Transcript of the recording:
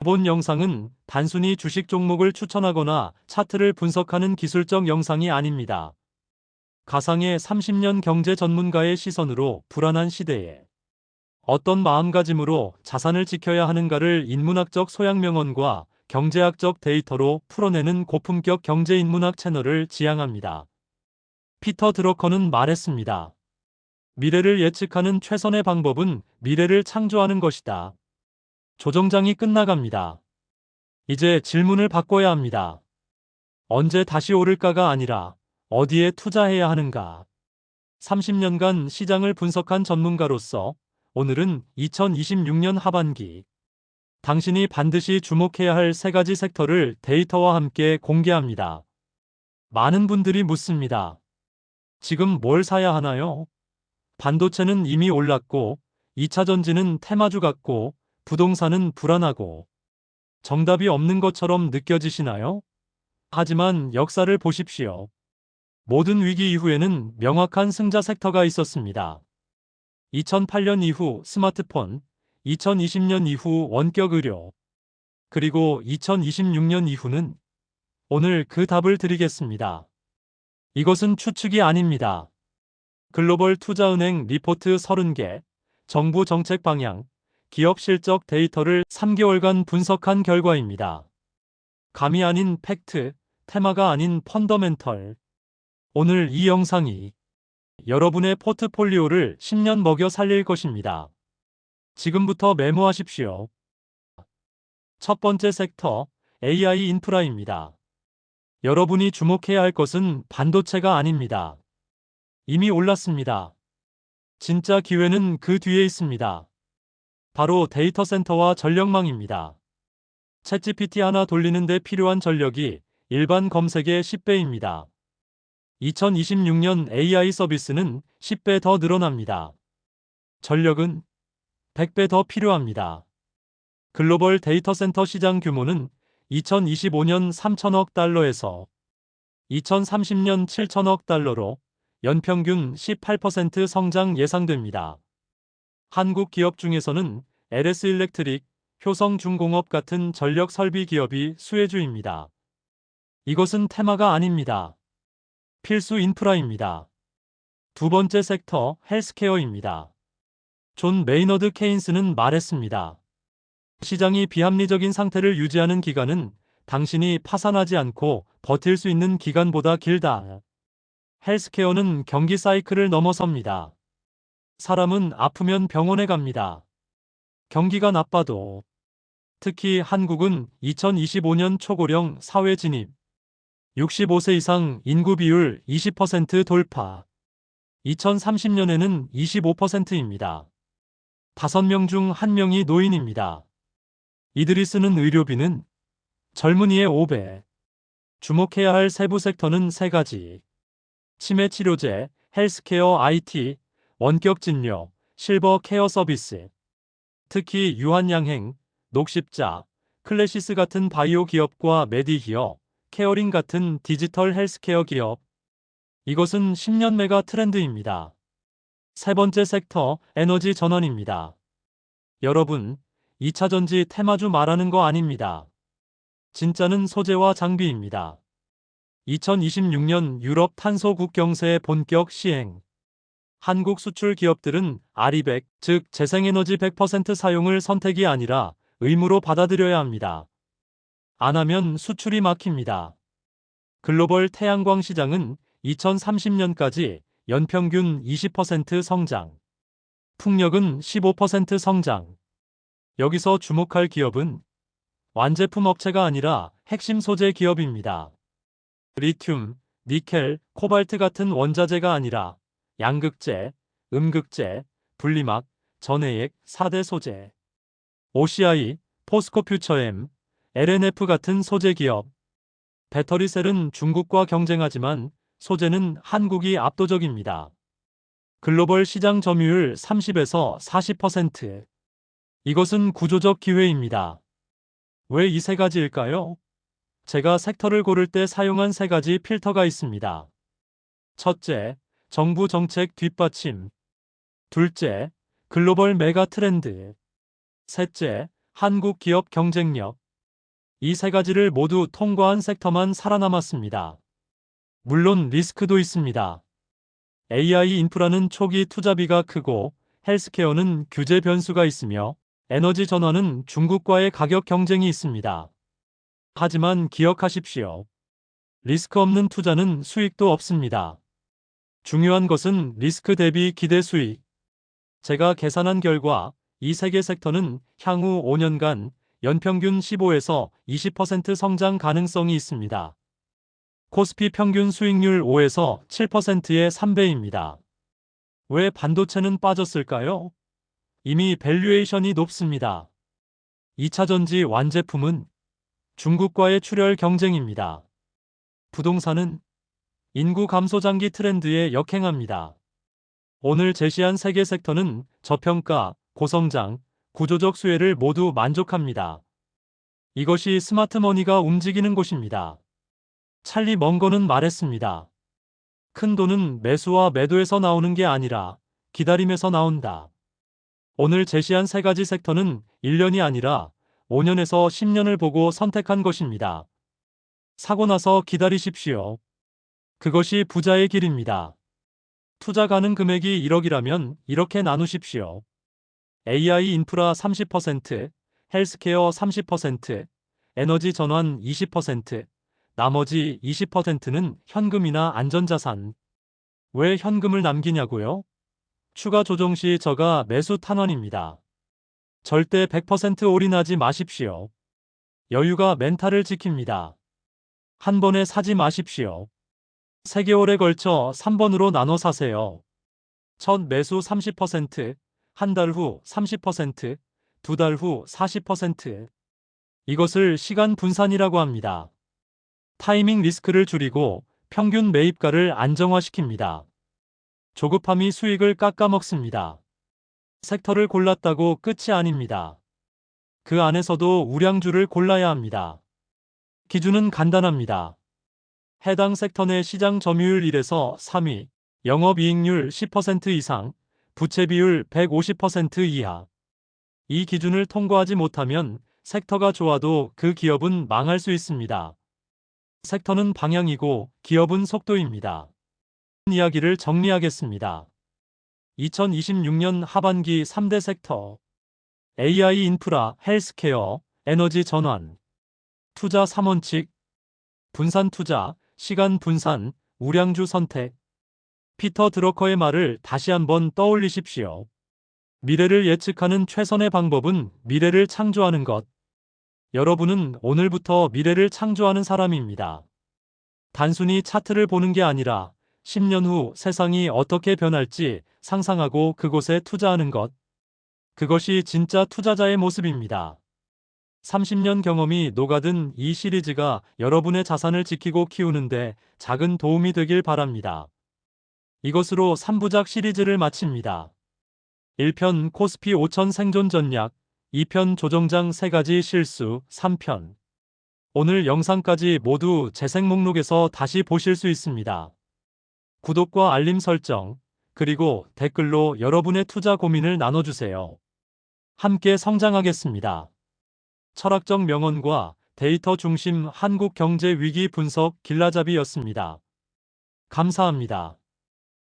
본 영상은 단순히 주식 종목을 추천하거나 차트를 분석하는 기술적 영상이 아닙니다. 가상의 30년 경제 전문가의 시선으로 불안한 시대에 어떤 마음가짐으로 자산을 지켜야 하는가를 인문학적 소양 명언과 경제학적 데이터로 풀어내는 고품격 경제인문학 채널을 지향합니다. 피터 드러커는 말했습니다. 미래를 예측하는 최선의 방법은 미래를 창조하는 것이다. 조정장이 끝나갑니다. 이제 질문을 바꿔야 합니다. 언제 다시 오를까가 아니라 어디에 투자해야 하는가. 30년간 시장을 분석한 전문가로서 오늘은 2026년 하반기 당신이 반드시 주목해야 할 세 가지 섹터를 데이터와 함께 공개합니다. 많은 분들이 묻습니다. 지금 뭘 사야 하나요? 반도체는 이미 올랐고 2차 전지는 테마주 같고 부동산은 불안하고 정답이 없는 것처럼 느껴지시나요? 하지만 역사를 보십시오. 모든 위기 이후에는 명확한 승자 섹터가 있었습니다. 2008년 이후 스마트폰, 2020년 이후 원격 의료, 그리고 2026년 이후는 오늘 그 답을 드리겠습니다. 이것은 추측이 아닙니다. 글로벌 투자은행 리포트 30개, 정부 정책 방향, 기업 실적 데이터를 3개월간 분석한 결과입니다. 감이 아닌 팩트, 테마가 아닌 펀더멘털. 오늘 이 영상이 여러분의 포트폴리오를 10년 먹여 살릴 것입니다. 지금부터 메모하십시오. 첫 번째 섹터, AI 인프라입니다. 여러분이 주목해야 할 것은 반도체가 아닙니다. 이미 올랐습니다. 진짜 기회는 그 뒤에 있습니다. 바로 데이터 센터와 전력망입니다. 챗GPT 하나 돌리는데 필요한 전력이 일반 검색의 10배입니다. 2026년 AI 서비스는 10배 더 늘어납니다. 전력은 100배 더 필요합니다. 글로벌 데이터 센터 시장 규모는 2025년 3천억 달러에서 2030년 7천억 달러로 연평균 18% 성장 예상됩니다. 한국 기업 중에서는 LS일렉트릭, 효성중공업 같은 전력 설비 기업이 수혜주입니다. 이것은 테마가 아닙니다. 필수 인프라입니다. 두 번째 섹터, 헬스케어입니다. 존 메이너드 케인스는 말했습니다. 시장이 비합리적인 상태를 유지하는 기간은 당신이 파산하지 않고 버틸 수 있는 기간보다 길다. 헬스케어는 경기 사이클을 넘어섭니다. 사람은 아프면 병원에 갑니다. 경기가 나빠도. 특히 한국은 2025년 초고령 사회 진입, 65세 이상 인구 비율 20% 돌파, 2030년에는 25%입니다. 5명 중 1명이 노인입니다. 이들이 쓰는 의료비는 젊은이의 5배. 주목해야 할 세부 섹터는 3가지. 치매 치료제, 헬스케어 IT, 원격 진료, 실버 케어 서비스. 특히 유한양행, 녹십자, 클래시스 같은 바이오 기업과 메디히어, 케어링 같은 디지털 헬스케어 기업. 이것은 10년 메가 트렌드입니다. 세 번째 섹터, 에너지 전환입니다. 여러분, 2차 전지 테마주 말하는 거 아닙니다. 진짜는 소재와 장비입니다. 2026년 유럽 탄소 국경세 본격 시행. 한국 수출 기업들은 RE100, 즉 재생에너지 100% 사용을 선택이 아니라 의무로 받아들여야 합니다. 안 하면 수출이 막힙니다. 글로벌 태양광 시장은 2030년까지 연평균 20% 성장. 풍력은 15% 성장. 여기서 주목할 기업은 완제품 업체가 아니라 핵심 소재 기업입니다. 리튬, 니켈, 코발트 같은 원자재가 아니라 양극재, 음극재, 분리막, 전해액, 4대 소재. OCI, 포스코퓨처엠, LNF 같은 소재 기업. 배터리셀은 중국과 경쟁하지만 소재는 한국이 압도적입니다. 글로벌 시장 점유율 30에서 40%. 이것은 구조적 기회입니다. 왜 이 3가지일까요? 제가 섹터를 고를 때 사용한 3가지 필터가 있습니다. 첫째, 정부 정책 뒷받침. 둘째, 글로벌 메가 트렌드. 셋째, 한국 기업 경쟁력. 이 세 가지를 모두 통과한 섹터만 살아남았습니다. 물론 리스크도 있습니다. AI 인프라는 초기 투자비가 크고 헬스케어는 규제 변수가 있으며 에너지 전환은 중국과의 가격 경쟁이 있습니다. 하지만 기억하십시오. 리스크 없는 투자는 수익도 없습니다. 중요한 것은 리스크 대비 기대 수익. 제가 계산한 결과 이 세 개 섹터는 향후 5년간 연평균 15에서 20% 성장 가능성이 있습니다. 코스피 평균 수익률 5에서 7%의 3배입니다. 왜 반도체는 빠졌을까요? 이미 밸류에이션이 높습니다. 2차전지 완제품은 중국과의 출혈 경쟁입니다. 부동산은 인구 감소 장기 트렌드에 역행합니다. 오늘 제시한 세 개 섹터는 저평가, 고성장, 구조적 수혜를 모두 만족합니다. 이것이 스마트머니가 움직이는 곳입니다. 찰리 멍거는 말했습니다. 큰 돈은 매수와 매도에서 나오는 게 아니라 기다림에서 나온다. 오늘 제시한 세 가지 섹터는 1년이 아니라 5년에서 10년을 보고 선택한 것입니다. 사고 나서 기다리십시오. 그것이 부자의 길입니다. 투자 가능 금액이 1억이라면 이렇게 나누십시오. AI 인프라 30%, 헬스케어 30%, 에너지 전환 20%, 나머지 20%는 현금이나 안전자산. 왜 현금을 남기냐고요? 추가 조정 시 저가 매수 탄원입니다. 절대 100% 올인하지 마십시오. 여유가 멘탈을 지킵니다. 한 번에 사지 마십시오. 3개월에 걸쳐 3번으로 나눠 사세요. 첫 매수 30%, 한 달 후 30%, 2달 후 40%. 이것을 시간 분산이라고 합니다. 타이밍 리스크를 줄이고 평균 매입가를 안정화시킵니다. 조급함이 수익을 깎아먹습니다. 섹터를 골랐다고 끝이 아닙니다. 그 안에서도 우량주를 골라야 합니다. 기준은 간단합니다. 해당 섹터 내 시장 점유율 1에서 3위, 영업이익률 10% 이상, 부채 비율 150% 이하. 이 기준을 통과하지 못하면 섹터가 좋아도 그 기업은 망할 수 있습니다. 섹터는 방향이고 기업은 속도입니다. 이야기를 정리하겠습니다. 2026년 하반기 3대 섹터. AI 인프라, 헬스케어, 에너지 전환. 투자 3원칙. 분산 투자, 시간 분산, 우량주 선택. 피터 드러커의 말을 다시 한번 떠올리십시오. 미래를 예측하는 최선의 방법은 미래를 창조하는 것. 여러분은 오늘부터 미래를 창조하는 사람입니다. 단순히 차트를 보는 게 아니라 10년 후 세상이 어떻게 변할지 상상하고 그곳에 투자하는 것. 그것이 진짜 투자자의 모습입니다. 30년 경험이 녹아든 이 시리즈가 여러분의 자산을 지키고 키우는데 작은 도움이 되길 바랍니다. 이것으로 3부작 시리즈를 마칩니다. 1편 코스피 5000 생존 전략, 2편 조정장 3가지 실수, 3편. 오늘 영상까지 모두 재생 목록에서 다시 보실 수 있습니다. 구독과 알림 설정, 그리고 댓글로 여러분의 투자 고민을 나눠주세요. 함께 성장하겠습니다. 철학적 명언과 데이터 중심 한국 경제 위기 분석 길라잡이였습니다. 감사합니다.